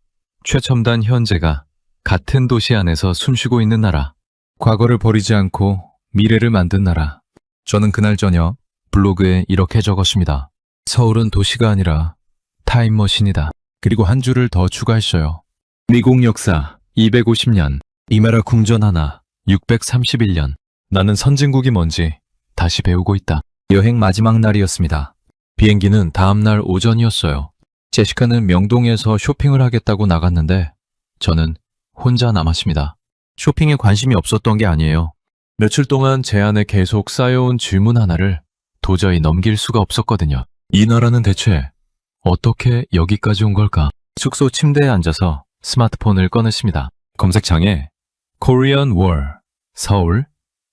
최첨단 현재가 같은 도시 안에서 숨쉬고 있는 나라. 과거를 버리지 않고 미래를 만든 나라. 저는 그날 저녁 블로그에 이렇게 적었습니다. 서울은 도시가 아니라 타임머신이다. 그리고 한 줄을 더 추가했어요. 미국 역사 250년, 이메라 궁전 하나 631년. 나는 선진국이 뭔지 다시 배우고 있다. 여행 마지막 날이었습니다. 비행기는 다음날 오전이었어요. 제시카는 명동에서 쇼핑을 하겠다고 나갔는데 저는 혼자 남았습니다. 쇼핑에 관심이 없었던 게 아니에요. 며칠 동안 제 안에 계속 쌓여온 질문 하나를 도저히 넘길 수가 없었거든요. 이 나라는 대체 어떻게 여기까지 온 걸까? 숙소 침대에 앉아서 스마트폰을 꺼냈습니다. 검색창에 Korean War, 서울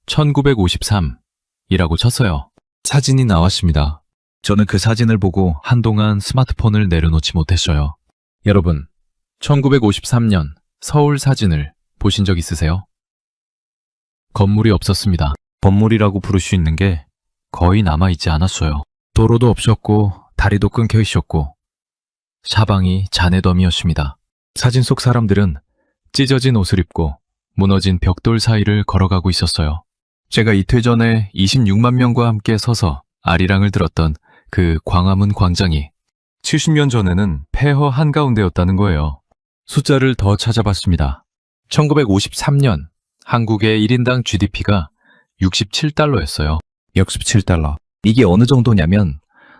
1953이라고 쳤어요. 사진이 나왔습니다. 저는 그 사진을 보고 한동안 스마트폰을 내려놓지 못했어요. 여러분, 1953년 서울 사진을 보신 적 있으세요? 건물이 없었습니다. 건물이라고 부를 수 있는 게 거의 남아있지 않았어요. 도로도 없었고 다리도 끊겨 있었고 사방이 잔해더미였습니다. 사진 속 사람들은 찢어진 옷을 입고 무너진 벽돌 사이를 걸어가고 있었어요. 제가 이틀 전에 26만 명과 함께 서서 아리랑을 들었던 그 광화문 광장이 70년 전에는 폐허 한가운데였다는 거예요. 숫자를 더 찾아봤습니다. 1953년 한국의 1인당 GDP가 67달러였어요. 67달러. 이게 어느 정도냐면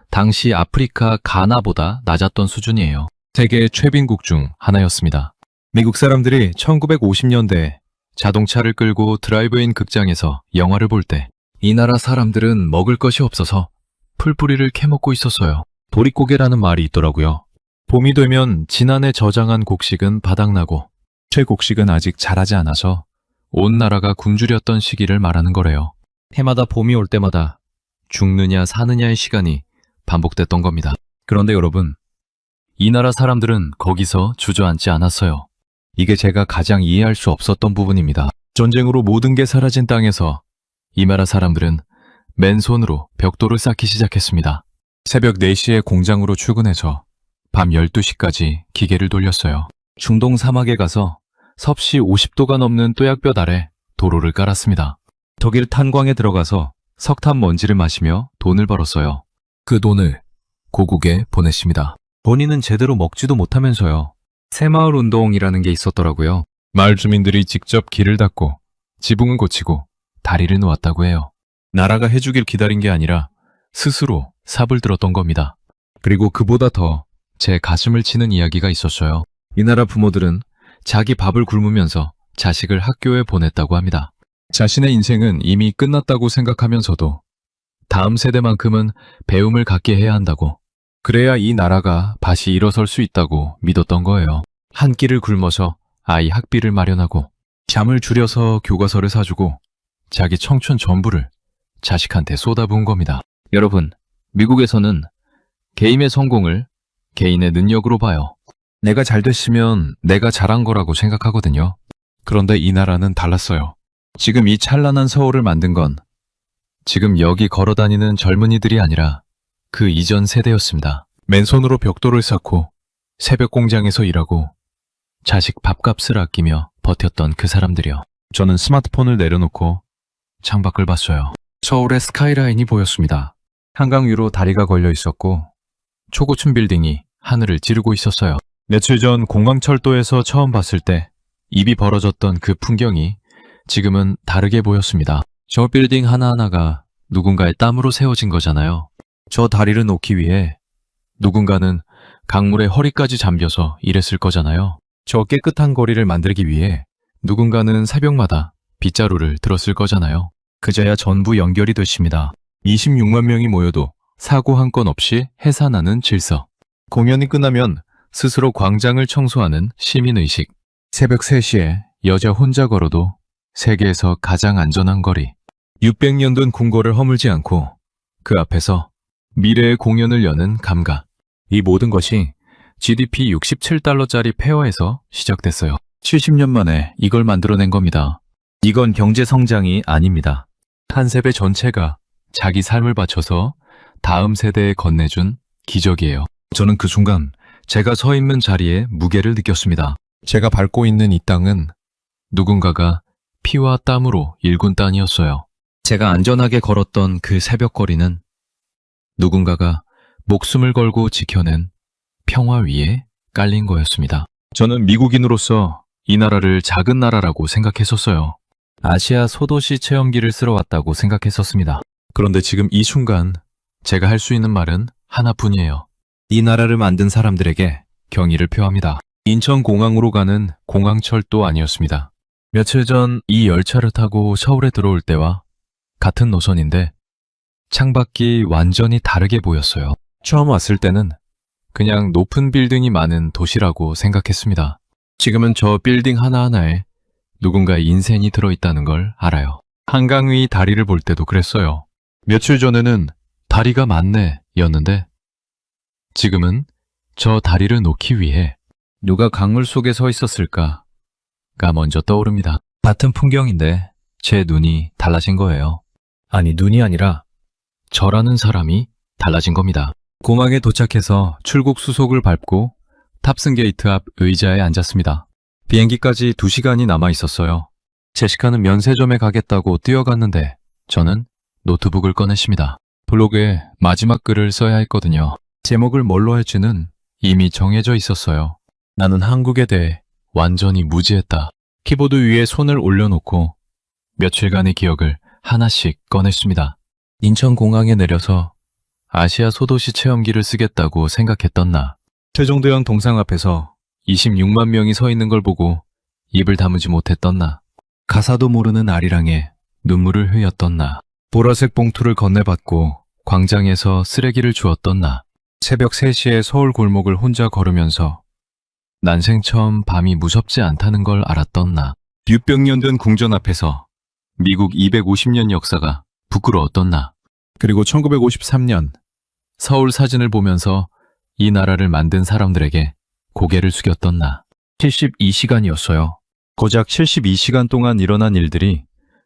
당시 아프리카 가나보다 낮았던 수준이에요. 세계 최빈국 중 하나였습니다. 미국 사람들이 1950년대에 자동차를 끌고 드라이브인 극장에서 영화를 볼 때 이 나라 사람들은 먹을 것이 없어서 풀뿌리를 캐먹고 있었어요. 도릿고개라는 말이 있더라고요. 봄이 되면 지난해 저장한 곡식은 바닥나고 최곡식은 아직 자라지 않아서 온 나라가 굶주렸던 시기를 말하는 거래요. 해마다 봄이 올 때마다 죽느냐 사느냐의 시간이 반복됐던 겁니다. 그런데 여러분, 이 나라 사람들은 거기서 주저앉지 않았어요. 이게 제가 가장 이해할 수 없었던 부분입니다. 전쟁으로 모든 게 사라진 땅에서 이 나라 사람들은 맨손으로 벽돌을 쌓기 시작했습니다. 새벽 4시에 공장으로 출근해서 밤 12시까지 기계를 돌렸어요. 중동 사막에 가서 섭씨 50도가 넘는 또약볕 아래 도로를 깔았습니다. 독일 탄광에 들어가서 석탄 먼지를 마시며 돈을 벌었어요. 그 돈을 고국에 보냈습니다. 본인은 제대로 먹지도 못하면서요. 새마을 운동이라는 게 있었더라고요. 마을 주민들이 직접 길을 닦고 지붕을 고치고 다리를 놓았다고 해요. 나라가 해주길 기다린 게 아니라 스스로 삽을 들었던 겁니다. 그리고 그보다 더 제 가슴을 치는 이야기가 있었어요. 이 나라 부모들은 자기 밥을 굶으면서 자식을 학교에 보냈다고 합니다. 자신의 인생은 이미 끝났다고 생각하면서도 다음 세대만큼은 배움을 갖게 해야 한다고, 그래야 이 나라가 다시 일어설 수 있다고 믿었던 거예요. 한 끼를 굶어서 아이 학비를 마련하고 잠을 줄여서 교과서를 사주고 자기 청춘 전부를 자식한테 쏟아부은 겁니다. 여러분, 미국에서는 개인의 성공을 개인의 능력으로 봐요. 내가 잘 됐으면 내가 잘한 거라고 생각하거든요. 그런데 이 나라는 달랐어요. 지금 이 찬란한 서울을 만든 건 지금 여기 걸어다니는 젊은이들이 아니라 그 이전 세대였습니다. 맨손으로 벽돌을 쌓고 새벽 공장에서 일하고 자식 밥값을 아끼며 버텼던 그 사람들이요. 저는 스마트폰을 내려놓고 창밖을 봤어요. 서울의 스카이라인이 보였습니다. 한강 위로 다리가 걸려 있었고 초고층 빌딩이 하늘을 찌르고 있었어요. 며칠 전 공항철도에서 처음 봤을 때 입이 벌어졌던 그 풍경이 지금은 다르게 보였습니다. 저 빌딩 하나하나가 누군가의 땀으로 세워진 거잖아요. 저 다리를 놓기 위해 누군가는 강물에 허리까지 잠겨서 일했을 거잖아요. 저 깨끗한 거리를 만들기 위해 누군가는 새벽마다 빗자루를 들었을 거잖아요. 그제야 전부 연결이 됐습니다. 26만 명이 모여도 사고 한 건 없이 해산하는 질서. 공연이 끝나면 스스로 광장을 청소하는 시민의식. 새벽 3시에 여자 혼자 걸어도 세계에서 가장 안전한 거리. 600년 된 궁궐을 허물지 않고 그 앞에서 미래의 공연을 여는 감각. 이 모든 것이 GDP 67달러짜리 페어에서 시작됐어요. 70년 만에 이걸 만들어낸 겁니다. 이건 경제 성장이 아닙니다. 한 세대 전체가 자기 삶을 바쳐서 다음 세대에 건네준 기적이에요. 저는 그 순간 제가 서 있는 자리에 무게를 느꼈습니다. 제가 밟고 있는 이 땅은 누군가가 피와 땀으로 일군 땅이었어요. 제가 안전하게 걸었던 그 새벽거리는 누군가가 목숨을 걸고 지켜낸 평화 위에 깔린 거였습니다. 저는 미국인으로서 이 나라를 작은 나라라고 생각했었어요. 아시아 소도시 체험기를 쓰러 왔다고 생각했었습니다. 그런데 지금 이 순간 제가 할 수 있는 말은 하나뿐이에요. 이 나라를 만든 사람들에게 경의를 표합니다. 인천공항으로 가는 공항철도 아니었습니다. 며칠 전 이 열차를 타고 서울에 들어올 때와 같은 노선인데 창밖이 완전히 다르게 보였어요. 처음 왔을 때는 그냥 높은 빌딩이 많은 도시라고 생각했습니다. 지금은 저 빌딩 하나하나에 누군가의 인생이 들어있다는 걸 알아요. 한강 위 다리를 볼 때도 그랬어요. 며칠 전에는 다리가 많네 였는데 지금은 저 다리를 놓기 위해 누가 강물 속에 서 있었을까가 먼저 떠오릅니다. 같은 풍경인데 제 눈이 달라진 거예요. 아니, 눈이 아니라 저라는 사람이 달라진 겁니다. 공항에 도착해서 출국 수속을 밟고 탑승 게이트 앞 의자에 앉았습니다. 비행기까지 2시간이 남아 있었어요. 제시카는 면세점에 가겠다고 뛰어갔는데 저는 노트북을 꺼냈습니다. 블로그에 마지막 글을 써야 했거든요. 제목을 뭘로 할지는 이미 정해져 있었어요. 나는 한국에 대해 완전히 무지했다. 키보드 위에 손을 올려놓고 며칠간의 기억을 하나씩 꺼냈습니다. 인천공항에 내려서 아시아 소도시 체험기를 쓰겠다고 생각했던 나. 세종대왕 동상 앞에서 26만 명이 서 있는 걸 보고 입을 다무지 못했던 나. 가사도 모르는 아리랑에 눈물을 흘렸던 나. 보라색 봉투를 건네받고 광장에서 쓰레기를 주웠던 나. 새벽 3시에 서울 골목을 혼자 걸으면서 난생 처음 밤이 무섭지 않다는 걸 알았던 나. 600년 된 궁전 앞에서 미국 250년 역사가 부끄러웠던 나. 그리고 1953년 서울 사진을 보면서 이 나라를 만든 사람들에게 고개를 숙였던 나. 72시간이었어요. 고작 72시간 동안 일어난 일들이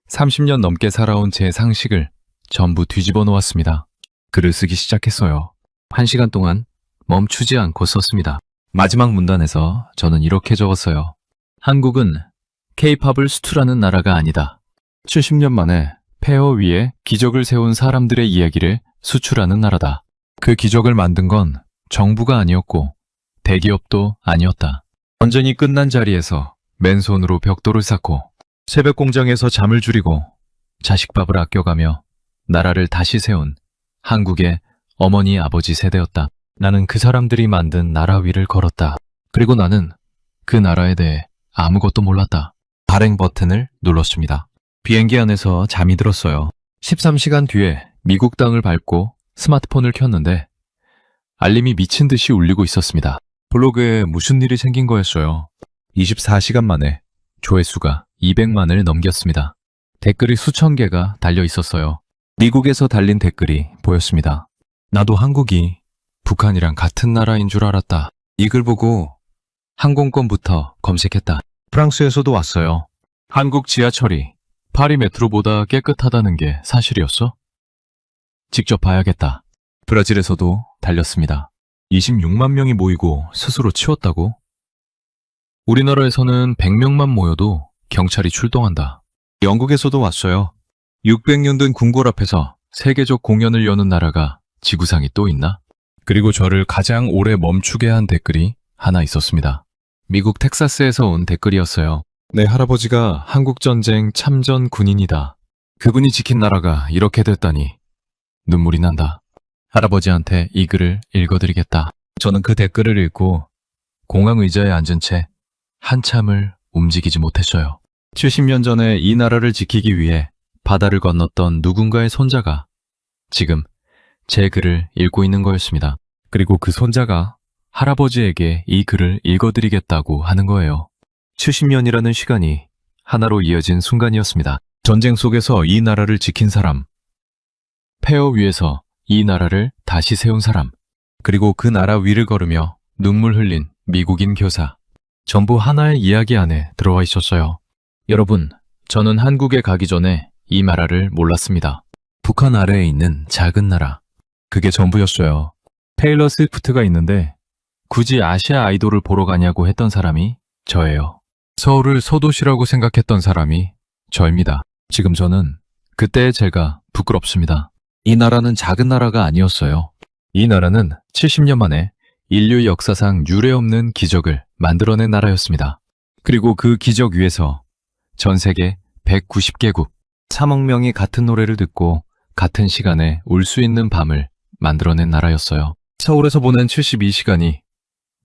30년 넘게 살아온 제 상식을 전부 뒤집어 놓았습니다. 글을 쓰기 시작했어요. 1시간 동안 멈추지 않고 썼습니다. 마지막 문단에서 저는 이렇게 적었어요. 한국은 K-팝을 수출하는 나라가 아니다. 70년 만에 폐허 위에 기적을 세운 사람들의 이야기를 수출하는 나라다. 그 기적을 만든 건 정부가 아니었고 대기업도 아니었다. 전쟁이 끝난 자리에서 맨손으로 벽돌을 쌓고 새벽 공장에서 잠을 줄이고 자식밥을 아껴가며 나라를 다시 세운 한국의 어머니 아버지 세대였다. 나는 그 사람들이 만든 나라 위를 걸었다. 그리고 나는 그 나라에 대해 아무것도 몰랐다. 발행 버튼을 눌렀습니다. 비행기 안에서 잠이 들었어요. 13시간 뒤에 미국 땅을 밟고 스마트폰을 켰는데 알림이 미친 듯이 울리고 있었습니다. 블로그에 무슨 일이 생긴 거였어요. 24시간 만에 조회수가 200만을 넘겼습니다. 댓글이 수천 개가 달려 있었어요. 미국에서 달린 댓글이 보였습니다. 나도 한국이 북한이랑 같은 나라인 줄 알았다. 이 글 보고 항공권부터 검색했다. 프랑스에서도 왔어요. 한국 지하철이 파리 메트로보다 깨끗하다는 게 사실이었어? 직접 봐야겠다. 브라질에서도 달렸습니다. 26만 명이 모이고 스스로 치웠다고? 우리나라에서는 100명만 모여도 경찰이 출동한다. 영국에서도 왔어요. 600년 된 궁궐 앞에서 세계적 공연을 여는 나라가 지구상이 또 있나? 그리고 저를 가장 오래 멈추게 한 댓글이 하나 있었습니다. 미국 텍사스에서 온 댓글이었어요. 내 할아버지가 한국전쟁 참전 군인이다. 그분이 지킨 나라가 이렇게 됐다니 눈물이 난다. 할아버지한테 이 글을 읽어드리겠다. 저는 그 댓글을 읽고 공항 의자에 앉은 채 한참을 움직이지 못했어요. 70년 전에 이 나라를 지키기 위해 바다를 건넜던 누군가의 손자가 지금 제 글을 읽고 있는 거였습니다. 그리고 그 손자가 할아버지에게 이 글을 읽어드리겠다고 하는 거예요. 70년이라는 시간이 하나로 이어진 순간이었습니다. 전쟁 속에서 이 나라를 지킨 사람, 폐허 위에서 이 나라를 다시 세운 사람, 그리고 그 나라 위를 걸으며 눈물 흘린 미국인 교사. 전부 하나의 이야기 안에 들어와 있었어요. 여러분, 저는 한국에 가기 전에 이 나라를 몰랐습니다. 북한 아래에 있는 작은 나라. 그게 전부였어요. 테일러 스위프트가 있는데 굳이 아시아 아이돌을 보러 가냐고 했던 사람이 저예요. 서울을 소도시라고 생각했던 사람이 저입니다. 지금 저는 그때의 제가 부끄럽습니다. 이 나라는 작은 나라가 아니었어요. 이 나라는 70년 만에 인류 역사상 유례없는 기적을 만들어낸 나라였습니다. 그리고 그 기적 위에서 전 세계 190개국, 3억 명이 같은 노래를 듣고 같은 시간에 울 수 있는 밤을 만들어낸 나라였어요. 서울에서 보낸 72시간이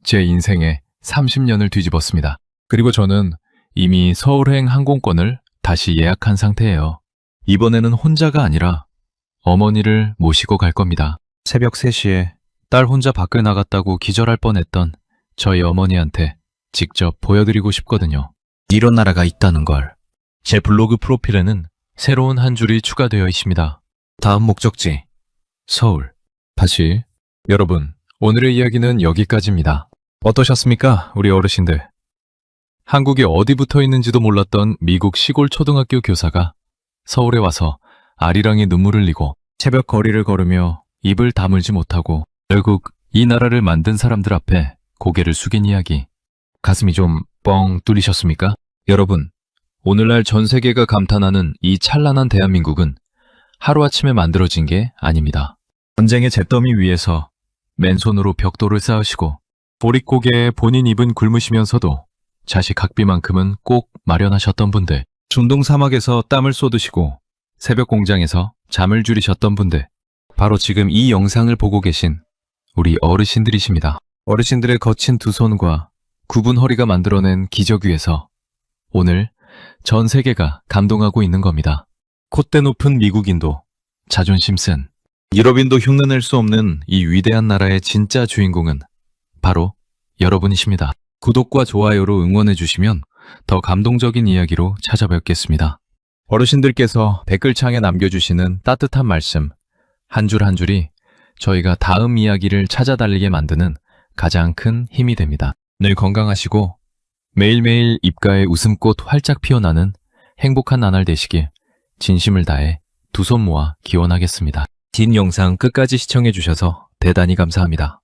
제 인생의 30년을 뒤집었습니다. 그리고 저는 이미 서울행 항공권을 다시 예약한 상태예요. 이번에는 혼자가 아니라 어머니를 모시고 갈 겁니다. 새벽 3시에 딸 혼자 밖을 나갔다고 기절할 뻔했던 저희 어머니한테 직접 보여드리고 싶거든요. 이런 나라가 있다는 걸. 제 블로그 프로필에는 새로운 한 줄이 추가되어 있습니다. 다음 목적지, 서울. 다시, 여러분, 오늘의 이야기는 여기까지입니다. 어떠셨습니까, 우리 어르신들? 한국이 어디 붙어 있는지도 몰랐던 미국 시골 초등학교 교사가 서울에 와서 아리랑에 눈물을 흘리고 새벽 거리를 걸으며 입을 다물지 못하고 결국 이 나라를 만든 사람들 앞에 고개를 숙인 이야기. 가슴이 좀 뻥 뚫리셨습니까? 여러분, 오늘날 전 세계가 감탄하는 이 찬란한 대한민국은 하루아침에 만들어진 게 아닙니다. 전쟁의 잿더미 위에서 맨손으로 벽돌을 쌓으시고 보릿고개에 본인 입은 굶으시면서도 자식 학비만큼은 꼭 마련하셨던 분들, 중동 사막에서 땀을 쏟으시고 새벽 공장에서 잠을 줄이셨던 분들, 바로 지금 이 영상을 보고 계신 우리 어르신들이십니다. 어르신들의 거친 두 손과 굽은 허리가 만들어낸 기적 위에서 오늘 전 세계가 감동하고 있는 겁니다. 콧대 높은 미국인도 자존심 센 유럽인도 흉내낼 수 없는 이 위대한 나라의 진짜 주인공은 바로 여러분이십니다. 구독과 좋아요로 응원해 주시면 더 감동적인 이야기로 찾아뵙겠습니다. 어르신들께서 댓글창에 남겨주시는 따뜻한 말씀 한 줄 한 줄이 저희가 다음 이야기를 찾아달리게 만드는 가장 큰 힘이 됩니다. 늘 건강하시고 매일매일 입가에 웃음꽃 활짝 피어나는 행복한 나날 되시길 진심을 다해 두 손 모아 기원하겠습니다. 긴 영상 끝까지 시청해주셔서 대단히 감사합니다.